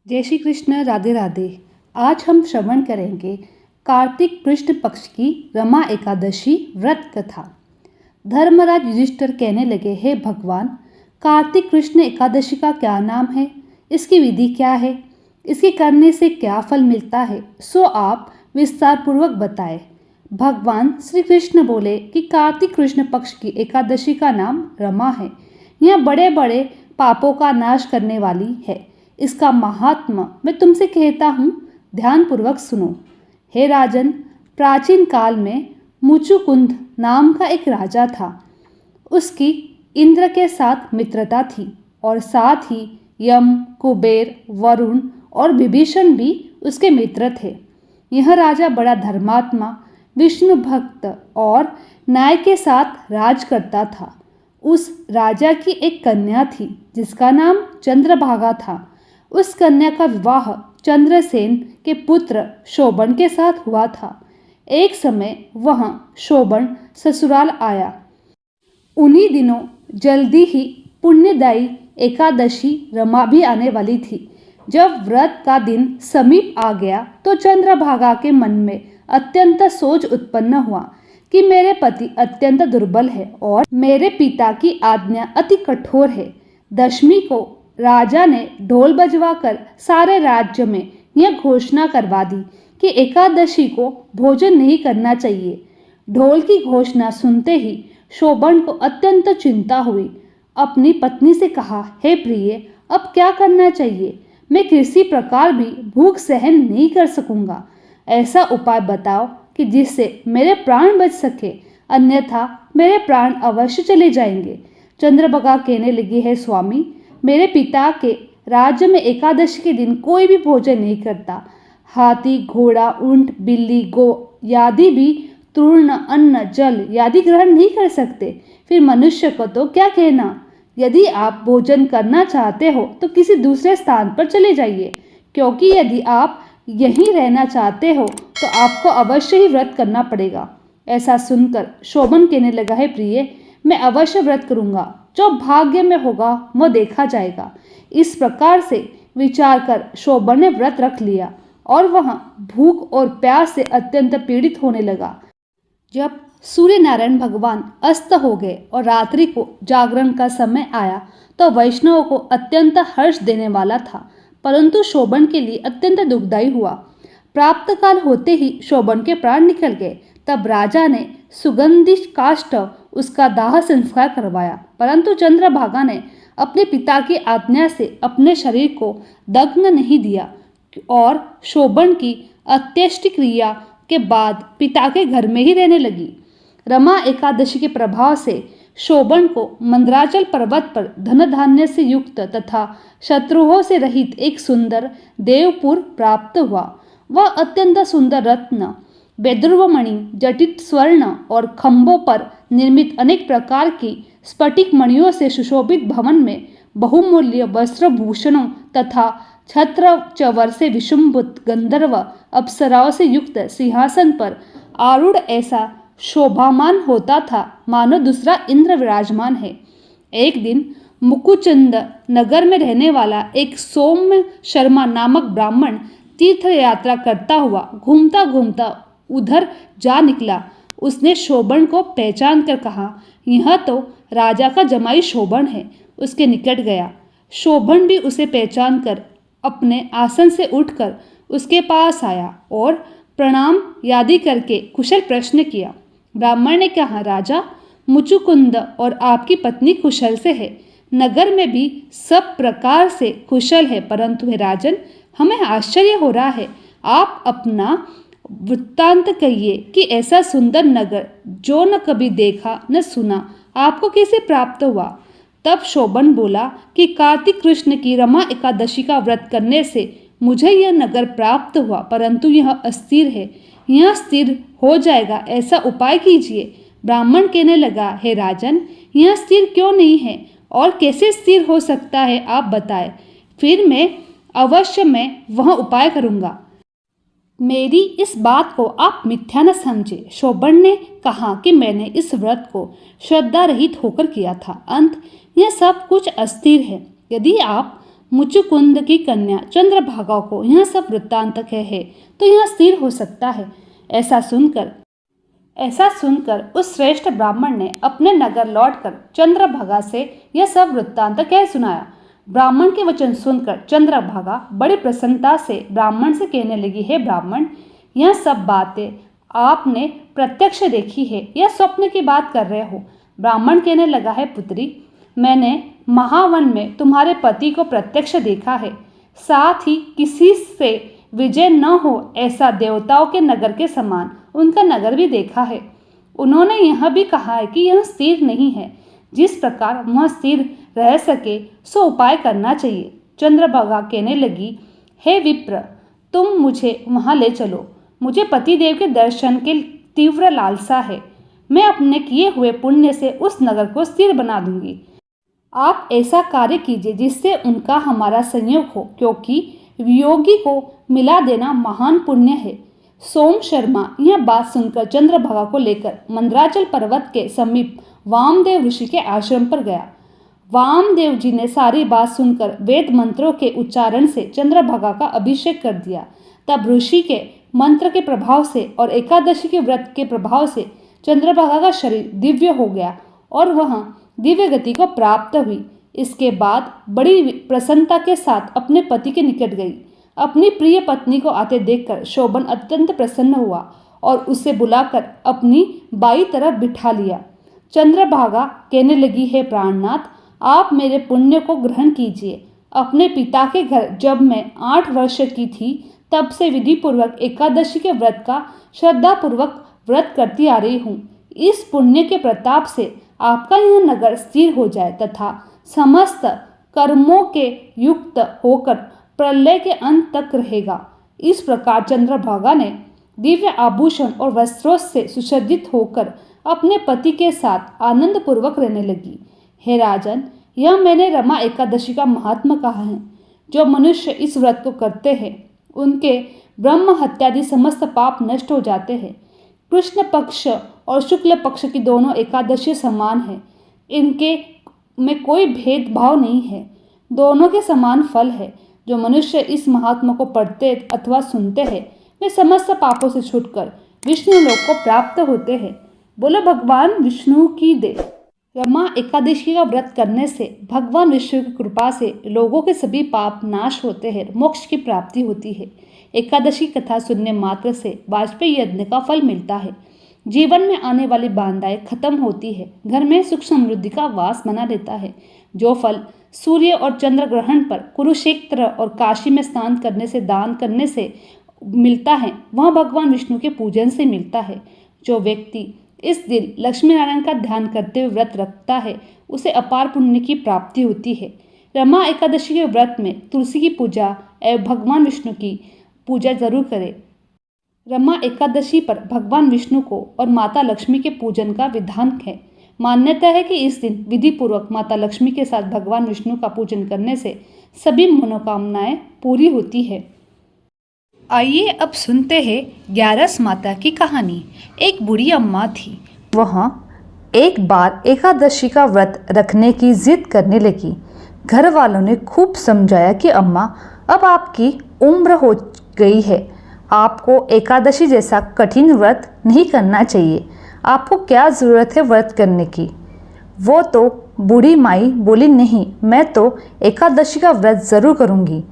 जय श्री कृष्ण। राधे राधे। आज हम श्रवण करेंगे कार्तिक कृष्ण पक्ष की रमा एकादशी व्रत कथा। धर्मराज युधिष्ठिर कहने लगे, हे भगवान, कार्तिक कृष्ण एकादशी का क्या नाम है, इसकी विधि क्या है, इसके करने से क्या फल मिलता है, सो आप विस्तार पूर्वक बताएं। भगवान श्री कृष्ण बोले कि कार्तिक कृष्ण पक्ष की एकादशी का नाम रमा है। यह बड़े बड़े पापों का नाश करने वाली है। इसका महात्मा मैं तुमसे कहता हूँ, ध्यानपूर्वक सुनो। हे राजन, प्राचीन काल में मुचुकुंद नाम का एक राजा था। उसकी इंद्र के साथ मित्रता थी और साथ ही यम, कुबेर, वरुण और विभीषण भी उसके मित्र थे। यह राजा बड़ा धर्मात्मा, विष्णु भक्त और न्याय के साथ राज करता था। उस राजा की एक कन्या थी जिसका नाम चंद्रभागा था। उस कन्या का विवाह चंद्रसेन के पुत्र शोभन के साथ हुआ था। एक समय वह शोभन ससुराल आया। उन्हीं दिनों जल्दी ही पुण्यदायी एकादशी रमा भी आने वाली थी। जब व्रत का दिन समीप आ गया तो चंद्रभागा के मन में अत्यंत सोच उत्पन्न हुआ कि मेरे पति अत्यंत दुर्बल है और मेरे पिता की आज्ञा अति कठोर है। दशमी को राजा ने ढोल बजवाकर सारे राज्य में यह घोषणा करवा दी कि एकादशी को भोजन नहीं करना चाहिए। ढोल की घोषणा सुनते ही शोभन को अत्यंत चिंता हुई। अपनी पत्नी से कहा, हे प्रिय, अब क्या करना चाहिए? मैं किसी प्रकार भी भूख सहन नहीं कर सकूंगा। ऐसा उपाय बताओ कि जिससे मेरे प्राण बच सके, अन्यथा मेरे प्राण अवश्य चले जाएंगे। चंद्रभागा कहने लगी, है स्वामी, मेरे पिता के राज्य में एकादशी के दिन कोई भी भोजन नहीं करता। हाथी, घोड़ा, ऊंट, बिल्ली, गो यादि भी तृण, अन्न, जल यादि ग्रहण नहीं कर सकते। फिर मनुष्य को तो क्या कहना। यदि आप भोजन करना चाहते हो तो किसी दूसरे स्थान पर चले जाइए, क्योंकि यदि आप यहीं रहना चाहते हो तो आपको अवश्य ही व्रत करना पड़ेगा। ऐसा सुनकर शोभन कहने लगा, है प्रिय, मैं अवश्य व्रत करूंगा। जो भाग्य में होगा वह देखा जाएगा। इस प्रकार से विचार कर शोभन ने व्रत रख लिया और वह भूख और प्यास से अत्यंत पीड़ित होने लगा। जब सूर्य नारायण भगवान अस्त हो गए और रात्रि को जागरण का समय आया तो वैष्णवों को अत्यंत हर्ष देने वाला था, परंतु शोभन के लिए अत्यंत दुखदायी हुआ। प्राप्त काल होते ही शोभन के प्राण निकल गए। तब राजा ने सुगंधि काष्ठ उसका दाह संस्कार करवाया, परंतु चंद्रभागा ने अपने पिता की आज्ञा से अपने शरीर को दग्न नहीं दिया और शोभन की अंत्येष्टि क्रिया के बाद पिता के घर में ही रहने लगी। रमा एकादशी के प्रभाव से शोभन को मंदराचल पर्वत पर धन धान्य से युक्त तथा शत्रुओं से रहित एक सुंदर देवपुर प्राप्त हुआ। वह अत्यंत सुंदर रत्न, वैदुर्वमणि, जटित स्वर्ण और खंभों पर निर्मित अनेक प्रकार की स्फटिक मणियों से सुशोभित भवन में बहुमूल्य वस्त्र भूषणों तथा छत्र चवर से विशुंभित गंधर्व अप्सराओं से युक्त सिंहासन पर आरूढ़ ऐसा शोभामान होता था मानो दूसरा इंद्र विराजमान है। एक दिन मुकुचंद नगर में रहने वाला एक सौम्य शर्मा नामक ब्राह्मण तीर्थ यात्रा करता हुआ घूमता घूमता उधर जा निकला। उसने शोभन को पहचान कर कहा, यह तो राजा का जमाई शोभन है। उसके निकट गया। शोभन भी उसे पहचान कर अपने आसन से उठकर उसके पास आया और प्रणाम यादि करके कुशल प्रश्न किया। ब्राह्मण ने कहा, राजा, मुचुकुंद और आपकी पत्नी कुशल से है। नगर में भी सब प्रकार से कुशल है, परंतु हे राजन, हमें आश्चर्य हो रहा है। आप अपना वृत्तांत कहिए कि ऐसा सुंदर नगर जो न कभी देखा न सुना आपको कैसे प्राप्त हुआ। तब शोभन बोला कि कार्तिक कृष्ण की रमा एकादशी का व्रत करने से मुझे यह नगर प्राप्त हुआ, परंतु यह अस्थिर है। यह स्थिर हो जाएगा, ऐसा उपाय कीजिए। ब्राह्मण कहने लगा, हे राजन, यह स्थिर क्यों नहीं है और कैसे स्थिर हो सकता है, आप बताएं। फिर मैं अवश्य वह उपाय करूँगा। मेरी इस बात को आप मिथ्या न समझे। शोभन ने कहा कि मैंने इस व्रत को श्रद्धा रहित होकर किया था। अंत यह सब कुछ अस्थिर है। यदि आप मुचुकुंद की कन्या चंद्रभागा को यह सब वृत्तांत है तो यह स्थिर हो सकता है। ऐसा सुनकर उस श्रेष्ठ ब्राह्मण ने अपने नगर लौटकर चंद्रभागा से यह सब वृत्तांत कह सुनाया। ब्राह्मण के वचन सुनकर चंद्रभागा बड़ी प्रसन्नता से ब्राह्मण से कहने लगी, हे ब्राह्मण, यह सब बातें आपने प्रत्यक्ष देखी है या स्वप्न की बात कर रहे हो? ब्राह्मण कहने लगा, है पुत्री, मैंने महावन में तुम्हारे पति को प्रत्यक्ष देखा है, साथ ही किसी से विजय न हो ऐसा देवताओं के नगर के समान उनका नगर भी देखा है। उन्होंने यह भी कहा है कि यह स्थिर नहीं है, जिस प्रकार वह स्थिर रह सके सो उपाय करना चाहिए। चंद्रभागा कहने लगी, हे विप्र, तुम मुझे वहाँ ले चलो, मुझे पतिदेव के दर्शन की तीव्र लालसा है। मैं अपने किए हुए पुण्य से उस नगर को स्थिर बना दूंगी। आप ऐसा कार्य कीजिए जिससे उनका हमारा संयोग हो, क्योंकि वियोगी को मिला देना महान पुण्य है। सोम शर्मा यह बात सुनकर चंद्रभागा को लेकर मंदराचल पर्वत के समीप वामदेव ऋषि के आश्रम पर गया। वामदेव जी ने सारी बात सुनकर वेद मंत्रों के उच्चारण से चंद्रभागा का अभिषेक कर दिया। तब ऋषि के मंत्र के प्रभाव से और एकादशी के व्रत के प्रभाव से चंद्रभागा का शरीर दिव्य हो गया और वह दिव्य गति को प्राप्त हुई। इसके बाद बड़ी प्रसन्नता के साथ अपने पति के निकट गई। अपनी प्रिय पत्नी को आते देखकर शोभन अत्यंत प्रसन्न हुआ और उसे बुलाकर अपनी बाई तरफ बिठा लिया। चंद्रभागा कहने लगी, है प्राणनाथ, आप मेरे पुण्य को ग्रहण कीजिए। अपने पिता के घर जब मैं 8 वर्ष की थी तब से विधि पूर्वक एकादशी के व्रत का श्रद्धापूर्वक व्रत करती आ रही हूँ। इस पुण्य के प्रताप से आपका यह नगर स्थिर हो जाए तथा समस्त कर्मों के युक्त होकर प्रलय के अंत तक रहेगा। इस प्रकार चंद्रभागा ने दिव्य आभूषण और वस्त्रों से सुसज्जित होकर अपने पति के साथ आनंद पूर्वक रहने लगी। हे राजन, यह मैंने रमा एकादशी का महात्मा कहा है। जो मनुष्य इस व्रत को करते हैं उनके ब्रह्म हत्यादि समस्त पाप नष्ट हो जाते हैं। कृष्ण पक्ष और शुक्ल पक्ष की दोनों एकादशी समान है, इनके में कोई भेदभाव नहीं है, दोनों के समान फल है। जो मनुष्य इस महात्मा को पढ़ते अथवा सुनते हैं वे समस्त पापों से छूटकर विष्णु लोक को प्राप्त होते हैं। बोलो भगवान विष्णु की दे। रमा एकादशी का व्रत करने से भगवान विष्णु की कृपा से लोगों के सभी पाप नाश होते हैं, मोक्ष की प्राप्ति होती है। एकादशी कथा सुनने मात्र से वाजपेयी यज्ञ का फल मिलता है। जीवन में आने वाली बाधाएं खत्म होती है, घर में सुख समृद्धि का वास बना रहता है। जो फल सूर्य और चंद्र ग्रहण पर कुरुक्षेत्र और काशी में स्नान करने से दान करने से मिलता है वह भगवान विष्णु के पूजन से मिलता है। जो व्यक्ति इस दिन लक्ष्मी नारायण का ध्यान करते हुए व्रत रखता है उसे अपार पुण्य की प्राप्ति होती है। रमा एकादशी के व्रत में तुलसी की पूजा एवं भगवान विष्णु की पूजा जरूर करें। रमा एकादशी पर भगवान विष्णु को और माता लक्ष्मी के पूजन का विधान है। मान्यता है कि इस दिन विधि पूर्वक माता लक्ष्मी के साथ भगवान विष्णु का पूजन करने से सभी मनोकामनाएं पूरी होती है। आइए अब सुनते हैं 11 माता की कहानी। एक बूढ़ी अम्मा थी। वह एक बार एकादशी का व्रत रखने की जिद करने लगी। घर वालों ने खूब समझाया कि अम्मा, अब आपकी उम्र हो गई है, आपको एकादशी जैसा कठिन व्रत नहीं करना चाहिए। आपको क्या ज़रूरत है व्रत करने की? वो तो बूढ़ी माई बोली, नहीं, मैं तो एकादशी का व्रत ज़रूर करूँगी।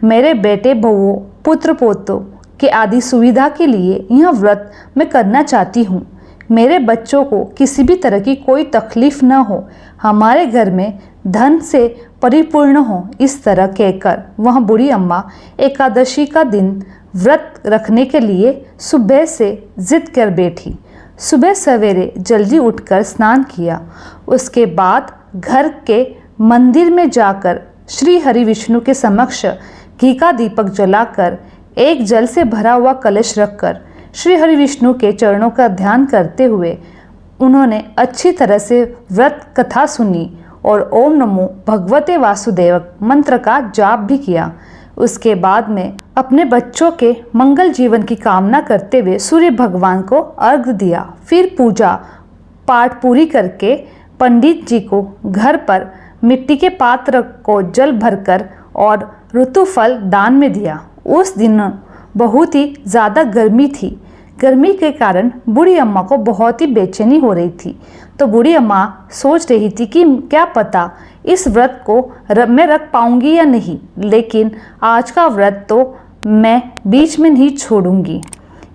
मेरे बेटे बहुओं पुत्र पोतों के आदि सुविधा के लिए यह व्रत मैं करना चाहती हूँ। मेरे बच्चों को किसी भी तरह की कोई तकलीफ न हो, हमारे घर में धन से परिपूर्ण हो। इस तरह कहकर वह बूढ़ी अम्मा एकादशी का दिन व्रत रखने के लिए सुबह से जिद कर बैठी। सुबह सवेरे जल्दी उठकर स्नान किया। उसके बाद घर के मंदिर में जाकर श्री हरि विष्णु के समक्ष घी का दीपक जलाकर एक जल से भरा हुआ कलश रखकर श्री हरि विष्णु के चरणों का ध्यान करते हुए उन्होंने अच्छी तरह से व्रत कथा सुनी और ओम नमो भगवते वासुदेव मंत्र का जाप भी किया। उसके बाद में अपने बच्चों के मंगल जीवन की कामना करते हुए सूर्य भगवान को अर्घ्य दिया। फिर पूजा पाठ पूरी करके पंडित जी को घर पर मिट्टी के पात्र को जल भरकर और ऋतुफल दान में दिया। उस दिन बहुत ही ज़्यादा गर्मी थी। गर्मी के कारण बूढ़ी अम्मा को बहुत ही बेचैनी हो रही थी। तो बूढ़ी अम्मा सोच रही थी कि क्या पता इस व्रत को मैं रख पाऊंगी या नहीं, लेकिन आज का व्रत तो मैं बीच में नहीं छोड़ूंगी।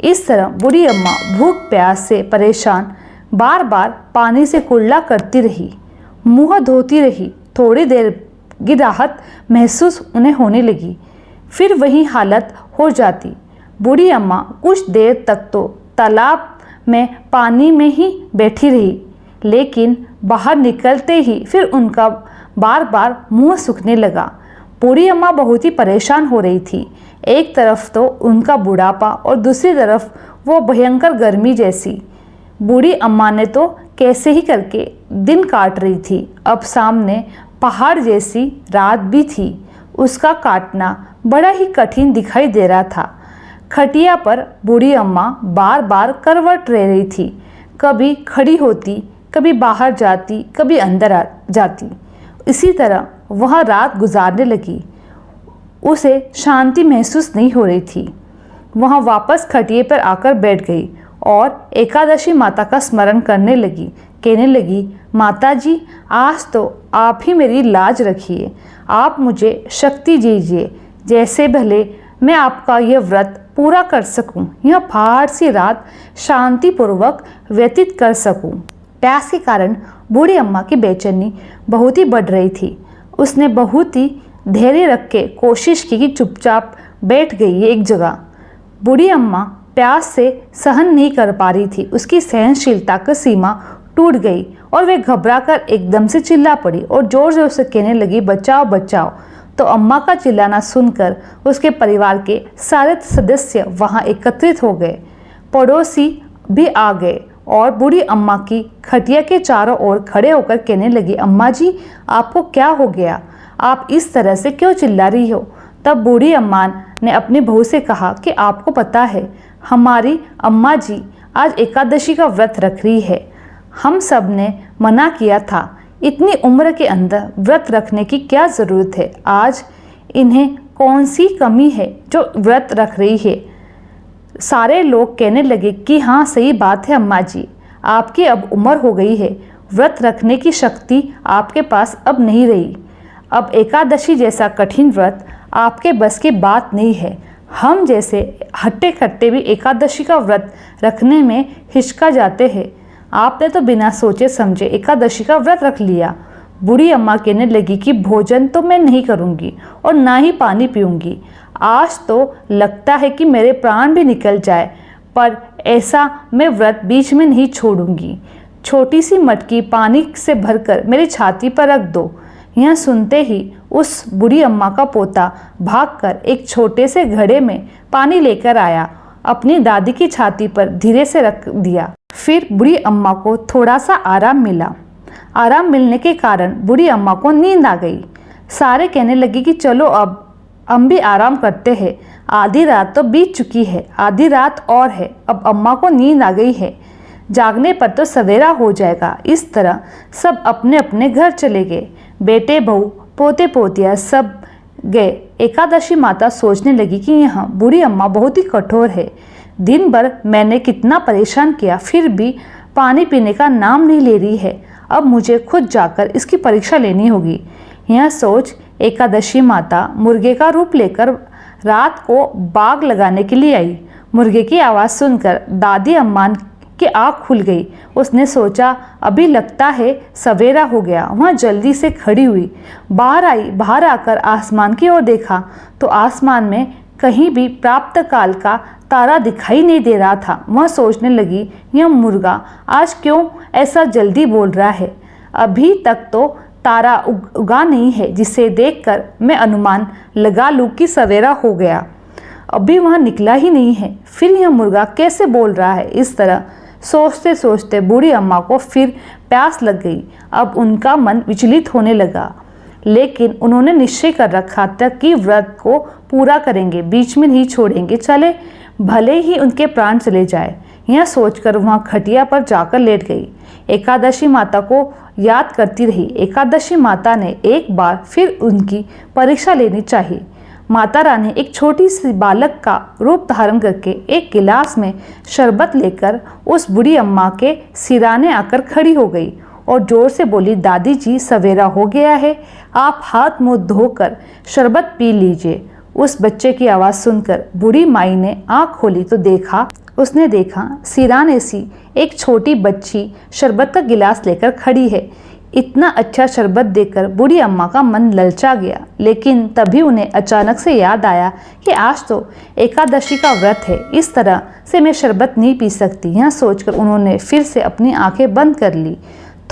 इस तरह बूढ़ी अम्मा भूख प्यास से परेशान बार बार पानी से कुल्ला करती रही, मुँह धोती रही। थोड़ी देर की राहत महसूस उन्हें होने लगी, फिर वही हालत हो जाती। बूढ़ी अम्मा कुछ देर तक तो तालाब में पानी में ही बैठी रही, लेकिन बाहर निकलते ही फिर उनका बार बार मुंह सूखने लगा। बूढ़ी अम्मा बहुत ही परेशान हो रही थी। एक तरफ तो उनका बुढ़ापा और दूसरी तरफ वो भयंकर गर्मी जैसी। बूढ़ी अम्मा ने तो कैसे ही करके दिन काट रही थी। अब सामने पहाड़ जैसी रात भी थी। उसका काटना बड़ा ही कठिन दिखाई दे रहा था। खटिया पर बूढ़ी अम्मा बार बार करवट ले रही थी। कभी खड़ी होती, कभी बाहर जाती, कभी अंदर आ जाती। इसी तरह वह रात गुजारने लगी। उसे शांति महसूस नहीं हो रही थी। वह वापस खटिए पर आकर बैठ गई और एकादशी माता का स्मरण करने लगी। कहने लगी, माता जी, आज तो आप ही मेरी लाज रखिए। आप मुझे शक्ति दीजिए, जैसे भले मैं आपका यह व्रत पूरा कर सकूं, यह पहाड़ सी रात शांतिपूर्वक व्यतीत कर सकूं। प्यास के कारण बूढ़ी अम्मा की बेचैनी बहुत ही बढ़ रही थी। उसने बहुत ही धैर्य रख के कोशिश की कि चुपचाप बैठ गई एक जगह। बूढ़ी अम्मा प्यास से सहन नहीं कर पा रही थी। उसकी सहनशीलता की सीमा टूट गई और वे घबराकर एकदम से चिल्ला पड़ी और जोर जोर से कहने लगी, बचाओ बचाओ। तो अम्मा का चिल्लाना सुनकर उसके परिवार के सारे सदस्य वहां एकत्रित हो गए। पड़ोसी भी आ गए और बूढ़ी अम्मा की खटिया के चारों ओर खड़े होकर कहने लगी, अम्मा जी, आपको क्या हो गया? आप इस तरह से क्यों चिल्ला रही हो? तब बूढ़ी अम्मा ने अपनी बहू से कहा कि आपको पता है, हमारी अम्मा जी आज एकादशी का व्रत रख रही है। हम सब ने मना किया था। इतनी उम्र के अंदर व्रत रखने की क्या ज़रूरत है? आज इन्हें कौन सी कमी है जो व्रत रख रही है? सारे लोग कहने लगे कि हाँ, सही बात है अम्मा जी, आपकी अब उम्र हो गई है, व्रत रखने की शक्ति आपके पास अब नहीं रही। अब एकादशी जैसा कठिन व्रत आपके बस की बात नहीं है। हम जैसे हट्टे कट्टे भी एकादशी का व्रत रखने में हिचका जाते हैं। आपने तो बिना सोचे समझे एकादशी का व्रत रख लिया। बूढ़ी अम्मा कहने लगी कि भोजन तो मैं नहीं करूँगी और ना ही पानी पीऊँगी। आज तो लगता है कि मेरे प्राण भी निकल जाए, पर ऐसा मैं व्रत बीच में नहीं छोड़ूंगी। छोटी सी मटकी पानी से भरकर मेरी छाती पर रख दो। यह सुनते ही उस बूढ़ी अम्मा का पोता भागकर एक छोटे से घड़े में पानी लेकर आया, अपनी दादी की छाती पर धीरे से रख दिया। फिर बूढ़ी अम्मा को थोड़ा सा आराम मिला। आराम मिलने के कारण बूढ़ी अम्मा को नींद आ गई। सारे कहने लगे कि चलो अब हम भी आराम करते हैं। आधी रात तो बीत चुकी है, आधी रात और है। अब अम्मा को नींद आ गई है, जागने पर तो सवेरा हो जाएगा। इस तरह सब अपने अपने घर चले गए। बेटे बहू पोते पोतियाँ सब गए। एकादशी माता सोचने लगी कि यह बूढ़ी अम्मा बहुत ही कठोर है। दिन भर मैंने कितना परेशान किया, फिर भी पानी पीने का नाम नहीं ले रही है। अब मुझे खुद जाकर इसकी परीक्षा लेनी होगी। यह सोच एकादशी माता मुर्गे का रूप लेकर रात को बाग लगाने के लिए आई। मुर्गे की आवाज़ सुनकर दादी अम्मा की आँख खुल गई। उसने सोचा अभी लगता है सवेरा हो गया। वह जल्दी से खड़ी हुई, बाहर आई। बाहर आकर आसमान की ओर देखा तो आसमान में कहीं भी प्राप्त काल का तारा दिखाई नहीं दे रहा था। वह सोचने लगी, यह मुर्गा आज क्यों ऐसा जल्दी बोल रहा है? अभी तक तो तारा उगा नहीं है, जिसे देखकर मैं अनुमान लगा लूँ कि सवेरा हो गया। अभी वह निकला ही नहीं है, फिर यह मुर्गा कैसे बोल रहा है? इस तरह सोचते सोचते बूढ़ी अम्मा को फिर प्यास लग गई। अब उनका मन विचलित होने लगा, लेकिन उन्होंने निश्चय कर रखा था कि व्रत को पूरा करेंगे, बीच में नहीं छोड़ेंगे, चले भले ही उनके प्राण चले जाए। यह सोचकर वहाँ खटिया पर जाकर लेट गई। एकादशी माता को याद करती रही। एकादशी माता ने एक बार फिर उनकी परीक्षा लेनी चाहिए। माता रानी एक छोटी सी बालक का रूप धारण करके एक गिलास में शरबत लेकर उस बूढ़ी अम्मा के सिराने आकर खड़ी हो गई और जोर से बोली, दादी जी सवेरा हो गया है, आप हाथ मुंह धोकर शरबत पी लीजिए। उस बच्चे की आवाज़ सुनकर बूढ़ी माई ने आँख खोली तो उसने देखा सिराने सी एक छोटी बच्ची शरबत का गिलास लेकर खड़ी है। इतना अच्छा शरबत देकर बूढ़ी अम्मा का मन ललचा गया, लेकिन तभी उन्हें अचानक से याद आया कि आज तो एकादशी का व्रत है, इस तरह से मैं शरबत नहीं पी सकती। यह सोचकर उन्होंने फिर से अपनी आंखें बंद कर ली।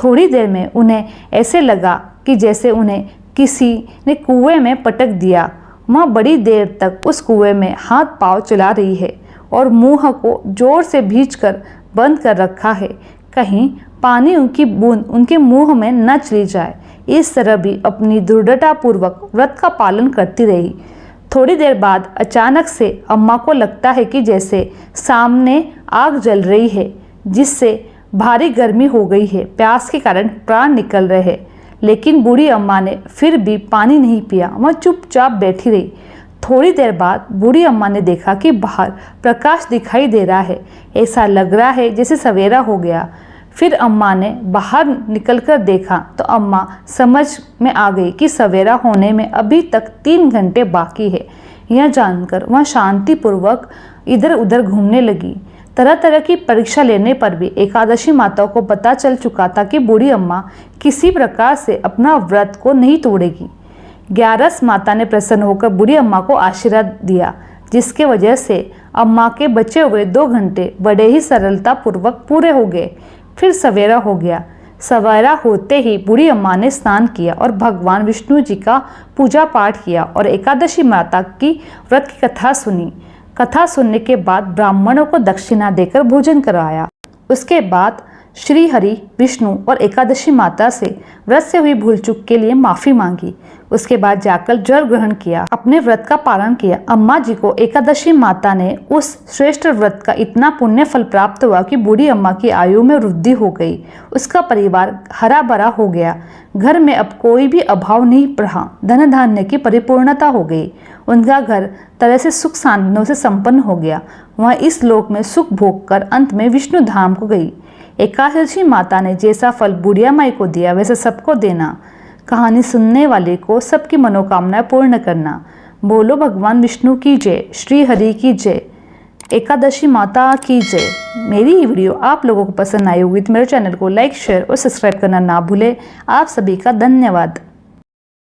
थोड़ी देर में उन्हें ऐसे लगा कि जैसे उन्हें किसी ने कुएं में पटक दिया। वह बड़ी देर तक उस कुएं में हाथ पांव चला रही है और मुंह को जोर से भींचकर बंद कर रखा है, कहीं पानी उनकी बूंद उनके मुंह में न चली जाए। इस तरह भी अपनी दृढ़तापूर्वक व्रत का पालन करती रही। थोड़ी देर बाद अचानक से अम्मा को लगता है कि जैसे सामने आग जल रही है, जिससे भारी गर्मी हो गई है, प्यास के कारण प्राण निकल रहे हैं। लेकिन बूढ़ी अम्मा ने फिर भी पानी नहीं पिया, वह चुपचाप बैठी रही। थोड़ी देर बाद बूढ़ी अम्मा ने देखा कि बाहर प्रकाश दिखाई दे रहा है, ऐसा लग रहा है जैसे सवेरा हो गया। फिर अम्मा ने बाहर निकलकर देखा तो अम्मा समझ में आ गई कि सवेरा होने में अभी तक 3 घंटे बाकी है। यह जानकर वह शांतिपूर्वक इधर उधर घूमने लगी। तरह तरह की परीक्षा लेने पर भी एकादशी माता को पता चल चुका था कि बूढ़ी अम्मा किसी प्रकार से अपना व्रत को नहीं तोड़ेगी। 11 माता ने प्रसन्न होकर बूढ़ी अम्मा को आशीर्वाद दिया, जिसके वजह से अम्मा के बचे हुए 2 घंटे बड़े ही सरलता पूर्वक पूरे हो गए। फिर सवेरा हो गया। सवेरा होते ही बूढ़ी अम्मा ने स्नान किया और भगवान विष्णु जी का पूजा पाठ किया और एकादशी माता की व्रत की कथा सुनी। कथा सुनने के बाद ब्राह्मणों को दक्षिणा देकर भोजन कराया। उसके बाद श्री हरि, विष्णु और एकादशी माता से व्रत से हुई भूल चूक के लिए माफ़ी मांगी। उसके बाद जाकर जल ग्रहण किया, अपने व्रत का पालन किया। अम्मा जी को एकादशी माता ने उस श्रेष्ठ व्रत का इतना पुण्य फल प्राप्त हुआ कि बूढ़ी अम्मा की आयु में वृद्धि हो गई। उसका परिवार हरा भरा हो गया। घर में अब कोई भी अभाव नहीं रहा। धन धान्य की परिपूर्णता हो गई। उनका घर तरह से सुख साधनों से संपन्न हो गया। वह इस लोक में सुख भोग कर अंत में विष्णु धाम को गई। एकादशी माता ने जैसा फल बुढ़िया माई को दिया वैसे सबको देना। कहानी सुनने वाले को सबकी मनोकामनाएं पूर्ण करना। बोलो भगवान विष्णु की जय, श्री हरि की जय, एकादशी माता की जय। मेरी ये वीडियो आप लोगों को पसंद आई होगी तो मेरे चैनल को लाइक, शेयर और सब्सक्राइब करना ना भूलें। आप सभी का धन्यवाद।